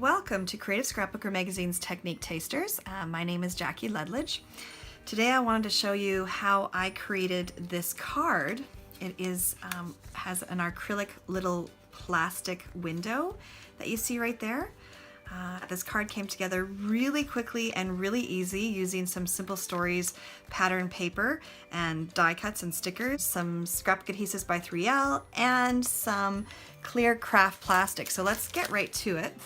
Welcome to Creative Scrapbooker Magazine's Technique Tasters. My name is Jackie Ludlage. Today I wanted to show you how I created this card. It has an acrylic little plastic window that you see right there. This card came together really quickly and really easy using some Simple Stories pattern paper and die cuts and stickers, some Scrapbook Adhesives by 3L, and some clear craft plastic. So let's get right to it.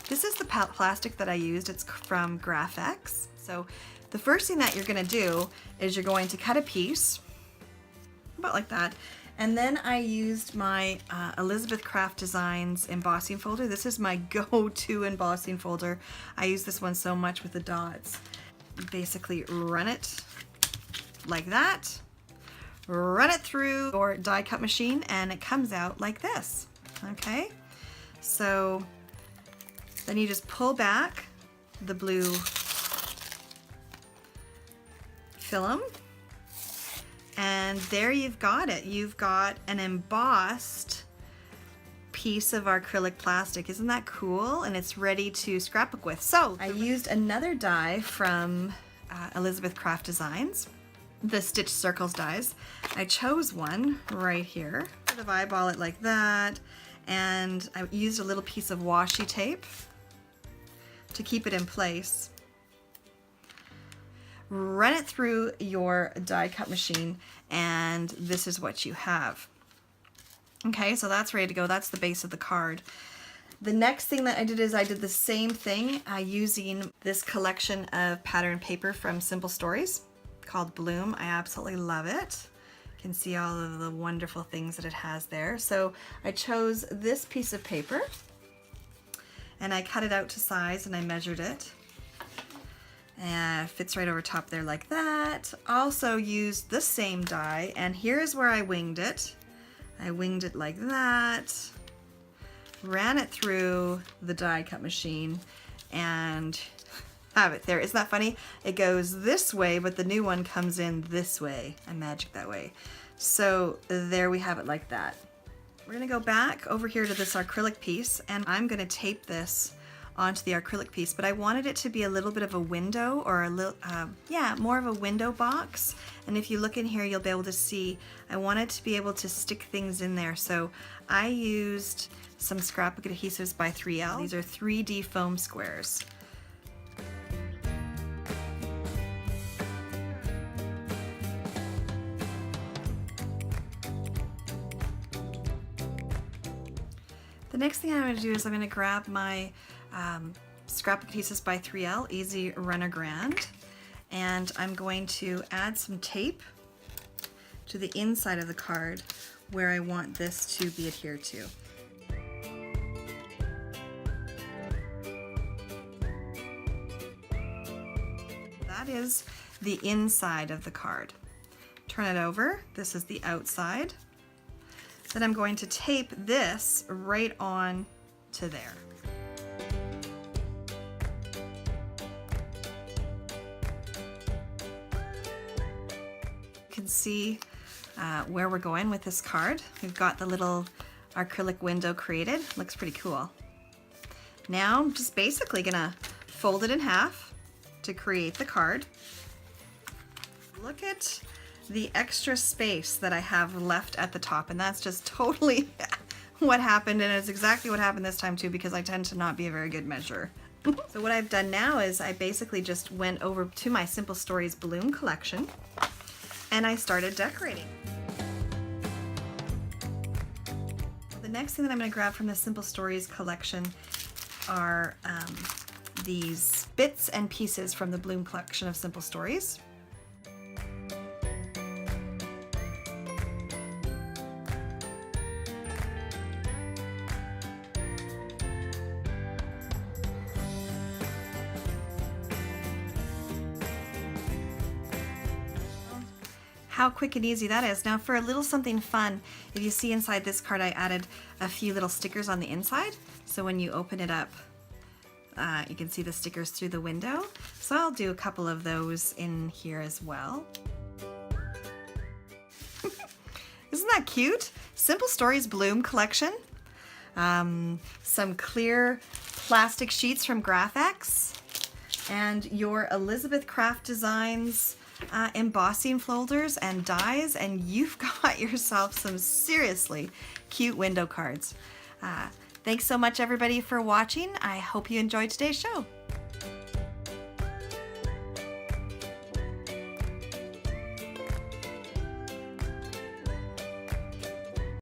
This is the plastic that I used. It's from Grafix. So the first thing that you're going to do is you're going to cut a piece, about like that. And then I used my Elizabeth Craft Designs embossing folder. This is my go-to embossing folder. I use this one so much with the dots. Basically run it like that, run it through your die cut machine, and it comes out like this. Okay, so then you just pull back the blue film, and there you've got it. You've got an embossed piece of acrylic plastic. Isn't that cool? And it's ready to scrapbook with. So I used another die from Elizabeth Craft Designs, the Stitch Circles dies. I chose one right here. Sort of eyeball it like that, and I used a little piece of washi tape to keep it in place. Run it through your die cut machine, and this is what you have. Okay, so that's ready to go. That's the base of the card. The next thing that I did is I did the same thing using this collection of pattern paper from Simple Stories called Bloom. I absolutely love it. You can see all of the wonderful things that it has there. So I chose this piece of paper and I cut it out to size and I measured it. And it fits right over top there like that. Also used the same die, and here's where I winged it. I winged it like that, ran it through the die cut machine, and have it there. Isn't that funny? It goes this way, but the new one comes in this way. I magic that way. So there we have it like that. We're gonna go back over here to this acrylic piece, and I'm gonna tape this onto the acrylic piece, but I wanted it to be a little bit of a window, or a little, more of a window box. And if you look in here, you'll be able to see, I wanted to be able to stick things in there. So I used some Scrapbook Adhesives by 3L. These are 3D foam squares. The next thing I'm going to do is I'm going to grab my Scrapbook Adhesives by 3L Easy Runner Grand, and I'm going to add some tape to the inside of the card where I want this to be adhered to. That is the inside of the card. Turn it over. This is the outside. Then I'm going to tape this right on to there. You can see where we're going with this card. We've got the little acrylic window created. Looks pretty cool. Now I'm just basically gonna fold it in half to create the card. Look at the extra space that I have left at the top, and that's just totally what happened, and it's exactly what happened this time too, because I tend to not be a very good measurer. So what I've done now is I basically just went over to my Simple Stories Bloom collection and I started decorating. The next thing that I'm going to grab from the Simple Stories collection are these bits and pieces from the Bloom collection of Simple Stories. How quick and easy that is. Now for a little something fun, if you see inside this card, I added a few little stickers on the inside. So when you open it up, you can see the stickers through the window. So I'll do a couple of those in here as well. Isn't that cute? Simple Stories Bloom collection. Some clear plastic sheets from Grafix, and your Elizabeth Craft Designs embossing folders and dies, and you've got yourself some seriously cute window cards. Thanks so much everybody for watching. I hope you enjoyed today's show.